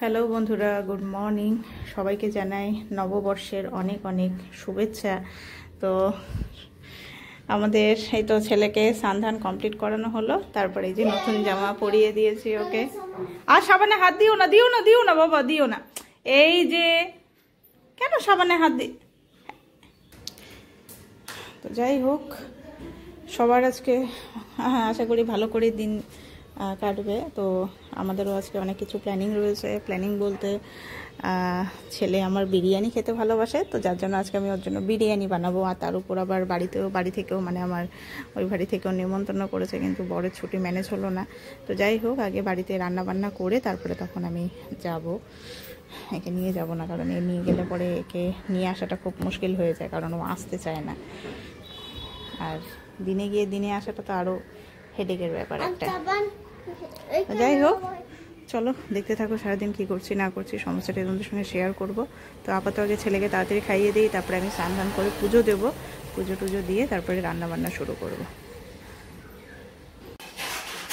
Hello বন্ধুরা, good morning. সবাইকে জানাই নববর্ষের অনেক অনেক শুভেচ্ছা। তো আমাদের এই তো ছেলেকে স্নান কমপ্লিট করানো হলো, তারপরে এই যে নতুন জামা পরিয়ে দিয়েছি ওকে। আর সাবানে হাত দিও না, দিও না, দিও না বাবা, দিও না। এই যে কেন সাবানে হাত দি। তো যাই হোক, সবার আজকে আশা করি ভালো করে দিন কাটবে। তো আমাদেরও আজকে অনেক কিছু প্ল্যানিং রয়েছে। প্ল্যানিং বলতে ছেলে আমার বিরিয়ানি খেতে ভালোবাসে, তো যার জন্য আজকে আমি ওর জন্য বিরিয়ানি বানাবো। আর তার উপর আবার বাড়ি থেকেও মানে আমার ওই বাড়ি থেকেও নিমন্ত্রণ করেছে, কিন্তু বরের ছুটি ম্যানেজ হলো না। তো যাই হোক, আগে বাড়িতে রান্না বান্না করে তারপরে তখন আমি যাব। একে নিয়ে যাব না, কারণ এ নিয়ে গেলে পরে একে নিয়ে আসাটা খুব মুশকিল হয়ে যায়, কারণ ও আসতে চায় না। আর দিনে গিয়ে দিনে আসাটা তো আরও হেডেকের ব্যাপার একটা। যাই হোক, চলো দেখতে থাকো সারাদিন কি করছি না করছি, সমস্যাটা তোমাদের সঙ্গে শেয়ার করব। তো আপাতত আগে ছেলেকে তাড়াতাড়ি খাইয়ে দিই, তারপরে আমি স্নান করে পুজো দেবো। পুজো টুজো দিয়ে তারপরে রান্না বান্না শুরু করব।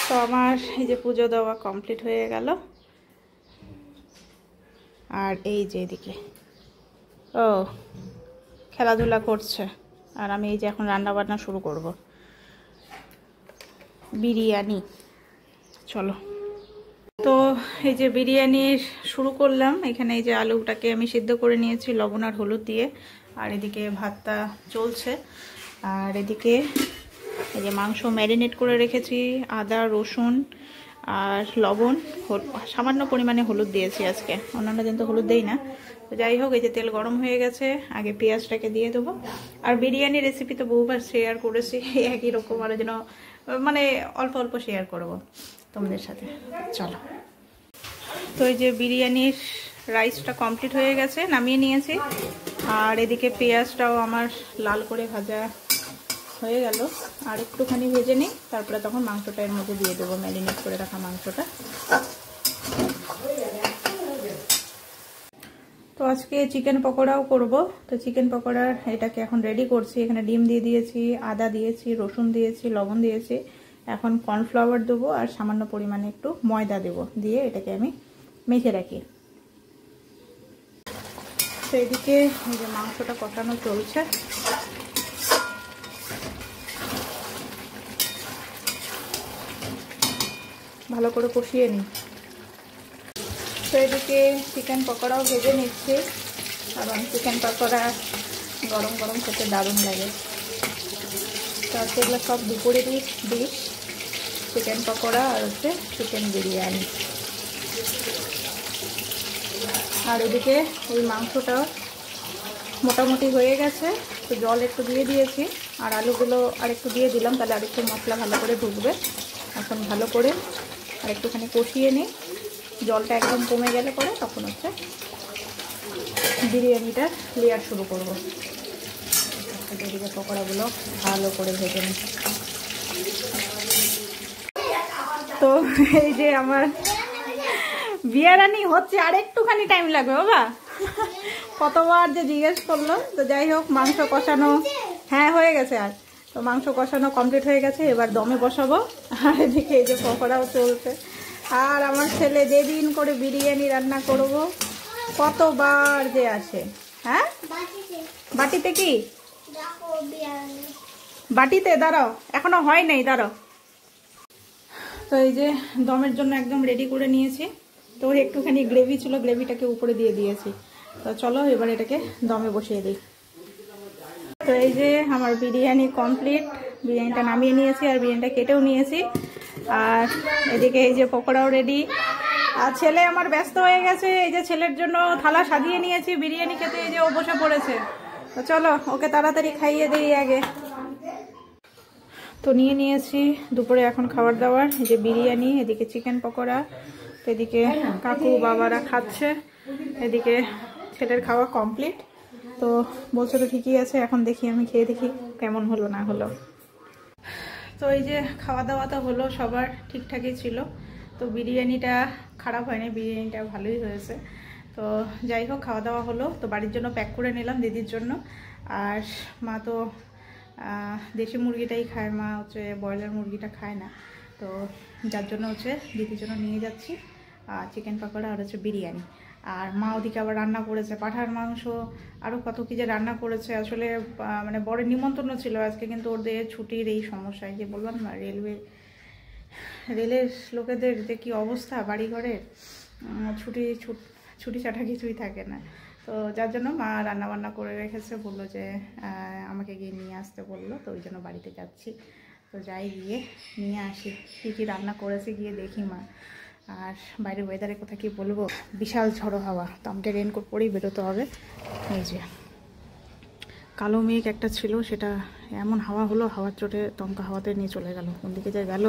তো আমার এই যে পুজো দেওয়া কমপ্লিট হয়ে গেল। আর এই যে এদিকে ও খেলাধুলা করছে, আর আমি এই যে এখন রান্না বান্না শুরু করব বিরিয়ানি। চলো, তো এই যে বিরিয়ানির শুরু করলাম। এখানে এই যে আলুটাকে আমি সিদ্ধ করে নিয়েছি লবণ আর হলুদ দিয়ে, আর এদিকে ভাতটা চলছে। আর এদিকে এই যে মাংস ম্যারিনেট করে রেখেছি, আদা রসুন আর লবণ, সামান্য পরিমাণে হলুদ দিয়েছি আজকে, অন্যান্য দিন তো হলুদ দেই না। তো যাই হোক, এই যে তেল গরম হয়ে গেছে, আগে পেঁয়াজটাকে দিয়ে দেবো। আর বিরিয়ানি রেসিপি তো বহুবার শেয়ার করেছি, একই রকম, আর যেন মানে অল্প অল্প শেয়ার করবো তোমাদের সাথে। চলো, তো এই যে বিরিয়ানির রাইসটা কমপ্লিট হয়ে গেছে, নামিয়ে নিয়েছি। আর এদিকে পেঁয়াজটাও আমার লাল করে ভাজা হয়ে গেল, আর একটুখানি ভেজে নিই, তারপরে তখন মাংসটা এর মধ্যে দিয়ে দেবো, ম্যারিনেট করে রাখা মাংসটা। তো আজকে চিকেন পকোড়াও করব। তো চিকেন পকোড়ার এটাকে এখন রেডি করছি। এখানে ডিম দিয়ে দিয়েছি, আদা দিয়েছি, রসুন দিয়েছি, লবণ দিয়েছি। এখন কর্নফ্লাওয়ার দেবো আর সামান্য পরিমাণে একটু ময়দা দেবো, দিয়ে এটাকে আমি মেখে রাখি। তো এদিকে এই যে মাংসটা কষানো চলছে। ভালো করে কষিয়ে নিই। তো এদিকে চিকেন পকোড়াও ভেজে নিচ্ছি, কারণ চিকেন পকোড়া গরম গরম খেতে দারুণ লাগে। তো আজকে এগুলো সব দুপুরেরই ডিশ, চিকেন পকোড়া আর হচ্ছে চিকেন বিরিয়ানি। আর এদিকে ওই মাংসটা মোটামুটি হয়ে গেছে, তো জল একটু দিয়ে দিয়েছি, আর আলুগুলো আর একটু দিয়ে দিলাম, তাহলে আর একটু মশলা ভালো করে ঢুকবে। এখন ভালো করে আর একটুখানি কষিয়ে নিই। জলটা একদম কমে গেলে পরে তখন হচ্ছে বিরিয়ানিটা লেয়ার শুরু করব। এদিকে পকোড়াগুলো ভালো করে ভেজে নিই। তো এই যে আমার বিরিয়ানি হচ্ছে, আর একটুখানি টাইম লাগবে বাবা, কতবার যে জিজ্ঞেস করলো। তো যাই হোক, মাংস কষানো হ্যাঁ হয়ে গেছে। আর তো মাংস কষানো কমপ্লিট হয়ে গেছে, এবার দমে বসাবো। আর এদিকে এই যে পকোড়াও চলছে। আর আমার ছেলে যেদিন করে বিরিয়ানি রান্না করব কতবার যে আসে। হ্যাঁ, বাটিতে কি বাটিতে দাঁড়াও, এখনো হয় নাই, দাঁড়াও। তো এই যে দমের জন্য একদম রেডি করে নিয়েছি। তো একটুখানি গ্রেভি ছিল, গ্রেভিটাকে উপরে দিয়ে দিয়েছি। তো চলো এবার এটাকে দমে বসিয়ে দিই। তো এই যে আমার বিরিয়ানি কমপ্লিট, বিরিয়ানিটা নামিয়ে নিয়েছি আর বিরিয়ানিটা কেটেও নিয়েছি। আর এদিকে এই যে পকোড়াও রেডি। আর ছেলে আমার ব্যস্ত হয়ে গেছে, এই যে ছেলের জন্য থালা সাজিয়ে নিয়েছি বিরিয়ানি খেতে, এই যে ও বসে পড়েছে। তো চলো ওকে তাড়াতাড়ি খাইয়ে দিই আগে। তো নিয়ে নিয়েছি দুপুরে এখন খাবার দাবার, এই যে বিরিয়ানি, এদিকে চিকেন পকোড়া, এদিকে কাকু বাবারা খাচ্ছে, এদিকে ছেলের খাওয়া কমপ্লিট। তো বলছে তো ঠিকই আছে, এখন দেখি আমি খেয়ে দেখি কেমন হলো না হলো। তো এই যে খাওয়া দাওয়া তো হলো, সবার ঠিকঠাকই ছিল। তো বিরিয়ানিটা খারাপ হয়নি, বিরিয়ানিটা ভালোই হয়েছে। তো যাই হোক, খাওয়া দাওয়া হলো। তো বাড়ির জন্য প্যাক করে নিলাম দিদির জন্য। আর মা তো দেশি মুরগিটাই খায়, মা হচ্ছে ব্রয়লার মুরগিটা খায় না। তো যার জন্য হচ্ছে দিদির জন্য নিয়ে যাচ্ছি। চিকেন পকোড়া আর হচ্ছে বিরিয়ানি। আর মা ওদিকে আবার রান্না করেছে পাঁঠার মাংস, আরও কত কী যে রান্না করেছে। আসলে মানে বড় নিমন্ত্রণ ছিল আজকে, কিন্তু ওদের ছুটির এই সমস্যা, যে বললাম না রেলের লোকেদের যে কী অবস্থা বাড়িঘরের, ছুটি ছাটা কিছুই থাকে না। তো যার জন্য মা রান্নাবান্না করে রেখেছে, বললো যে আমাকে গিয়ে নিয়ে আসতে বললো, তো ওই জন্য বাড়িতে যাচ্ছি। তো যাই গিয়ে নিয়ে আসি কী কী রান্না করেছে, গিয়ে দেখি মা। আর বাইরের ওয়েদারে কোথায় কী বলবো, বিশাল ঝড়ো হাওয়া, তো আমাকে রেনকোট পরেই বেরোতে হবে। এই যে কালো মেঘ একটা ছিল, সেটা এমন হাওয়া হলো, হাওয়ার চোটে দমকা হাওয়াতে নিয়ে চলে গেল। কোন দিকে যে গেল,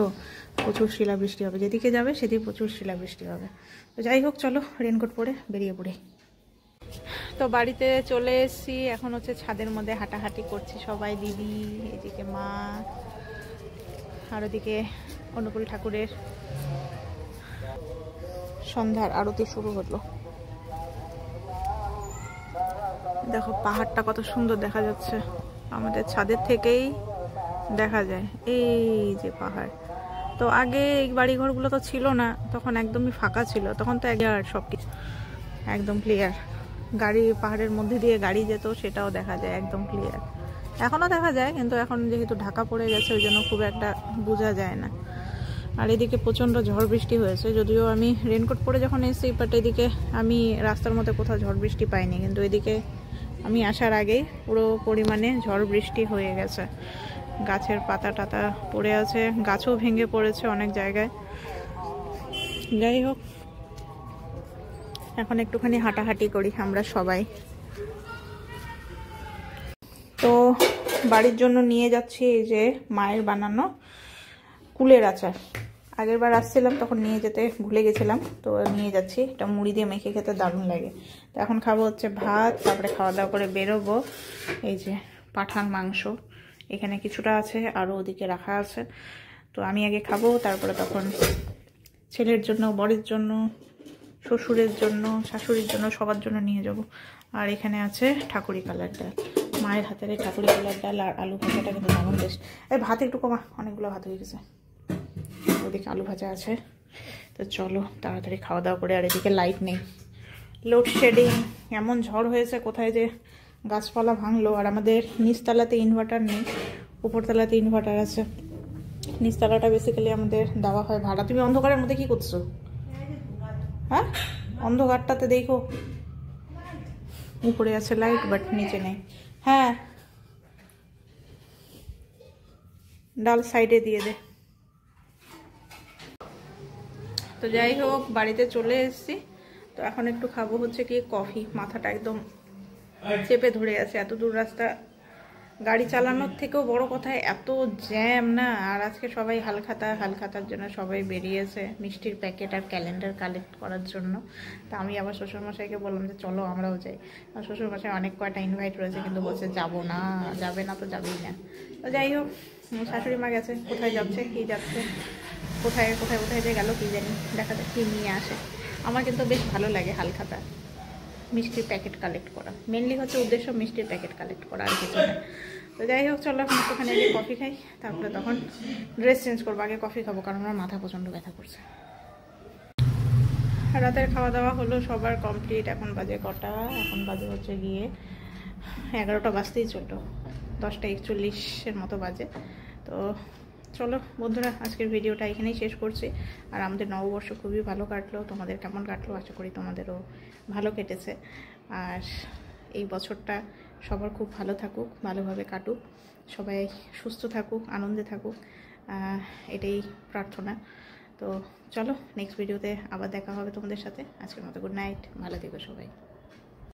প্রচুর শিলাবৃষ্টি হবে, যেদিকে যাবে সেদিকে প্রচুর শিলাবৃষ্টি হবে। তো যাই হোক, চলো রেনকোট পরে বেরিয়ে পড়ে। তো বাড়িতে চলে এসেছি, এখন হচ্ছে ছাদের মধ্যে হাঁটাহাঁটি করছি সবাই, দিদি এদিকে মা, আর ওদিকে অনুকূল ঠাকুরের সন্ধ্যার আরতি শুরু হলো। দেখো পাহাড়টা কত সুন্দর দেখা যাচ্ছে, আমাদের ছাদের থেকেই দেখা যায় এই যে পাহাড়। তো আগে এই বাড়িঘরগুলো তো ছিল না, তখন একদমই ফাঁকা ছিল, তখন তো ক্লিয়ার সব কিছু, একদম ক্লিয়ার। গাড়ি পাহাড়ের মধ্যে দিয়ে গাড়ি যেত, সেটাও দেখা যায় একদম ক্লিয়ার। এখনও দেখা যায়, কিন্তু এখন যেহেতু ঢাকা পড়ে গেছে ওই জন্য খুব একটা বোঝা যায় না। আর এদিকে প্রচণ্ড ঝড় বৃষ্টি হয়েছে, যদিও আমি রেনকোট পরে যখন এসেছি, বাট এদিকে আমি রাস্তার মধ্যে কোথাও ঝড় বৃষ্টি পাইনি, কিন্তু এদিকে আমি আসার আগেই পুরো পরিমাণে ঝড় বৃষ্টি হয়ে গেছে। গাছের পাতা টাতা পড়ে আছে, গাছও ভেঙে পড়েছে অনেক জায়গায়। যাই হোক, এখন একটুখানি হাঁটাহাঁটি করি আমরা সবাই। তো বাড়ির জন্য নিয়ে যাচ্ছি এই যে মায়ের বানানো কুলের আচার। আগের বার আসছিলাম তখন নিয়ে যেতে ভুলে গেছিলাম, তো নিয়ে যাচ্ছি। এটা মুড়ি দিয়ে মেখে খেতে দারুণ লাগে। তো এখন খাবো হচ্ছে ভাত, তারপরে খাওয়া দাওয়া করে বেরোবো। এই যে পাঁঠার মাংস এখানে কিছুটা আছে, আরও ওদিকে রাখা আছে। তো আমি আগে খাবো, তারপরে তখন ছেলের জন্য, বরের জন্য, শ্বশুরের জন্য, শাশুড়ির জন্য, সবার জন্য নিয়ে যাব। আর এখানে আছে ঠাকুরি কালার ডাল, মায়ের হাতের এই ঠাকুরি কালার ডাল আর আলু ভাজাটা কিন্তু দারুণ টেস্ট। এই ভাত একটু কমা, অনেকগুলো ভাত হয়ে গেছে। ওদিকে আলু ভাজা আছে। তো চলো তাড়াতাড়ি খাওয়া দাওয়া করে। আর এদিকে লাইট নেই, লোডশেডিং, এমন ঝড় হয়েছে, কোথায় যে গাছপালা ভাঙলো। আর আমাদের নিচতলাতে ইনভার্টার নেই, উপরতলাতে ইনভার্টার আছে। নিচতলাটা বেসিক্যালি আমাদের দেওয়া হয় ভাড়া। তুমি অন্ধকারের মধ্যে কি করছো? হ্যাঁ, অন্ধকারটাতে দেখো, উপরে আছে লাইট বাট নিচে নেই। হ্যাঁ, ডাল সাইডে দিয়ে দে। তো যাই হোক, বাড়িতে চলে এসেছি। তো এখন একটু খাবো হচ্ছে কি কফি। মাথাটা একদম চেপে ধরে আছে, এত দূর রাস্তা গাড়ি চালানোর থেকেও বড় কথা এত জ্যাম না। আর আজকে সবাই হালখাতার জন্য সবাই বেরিয়েছে মিষ্টির প্যাকেট আর ক্যালেন্ডার কালেক্ট করার জন্য। তা আমি আবার শ্বশুরমশাইকে বললাম যে চলো আমরাও যাই। আর শ্বশুরমশাই অনেক কয়টা ইনভাইট রয়েছে, কিন্তু বলছে যাবো না, যাবে না তো যাবেই না। তো যাই হোক, শাশুড়ি মা গেছে, কোথায় যাচ্ছে কি যাচ্ছে, কোথায় কোথায় কোথায় যে গেল কি জানি, দেখা যাক কি নিয়ে আসে। আমার কিন্তু বেশ ভালো লাগে হালখাতা মিষ্টির প্যাকেট কালেক্ট করা, মেনলি হচ্ছে উদ্দেশ্য মিষ্টির প্যাকেট কালেক্ট করা, আর কিছু না। তো যাই হোক, চলো এখন একটুখানি আগে কফি খাই, তারপরে তখন ড্রেস চেঞ্জ করবো। আগে কফি খাবো, কারণ আমার মাথা প্রচণ্ড ব্যথা করছে। রাতের খাওয়া দাওয়া হলো সবার কমপ্লিট। এখন বাজে কটা? এখন বাজে হচ্ছে গিয়ে 11টা বাজতেই চললো, 10টা 41 মতো বাজে। তো চলো বন্ধুরা, আজকের ভিডিওটা এখানেই শেষ করছি। আর আমাদের নববর্ষ খুবই ভালো কাটলো। তোমাদের কেমন কাটলো? আশা করি তোমাদেরও ভালো কেটেছে। আর এই বছরটা সবার খুব ভালো থাকুক, ভালোভাবে কাটুক, সবাই সুস্থ থাকুক, আনন্দে থাকুক, এটাই প্রার্থনা। তো চলো নেক্সট ভিডিওতে আবার দেখা হবে তোমাদের সাথে। আজকের মতো গুড নাইট, ভালো থেকো সবাই।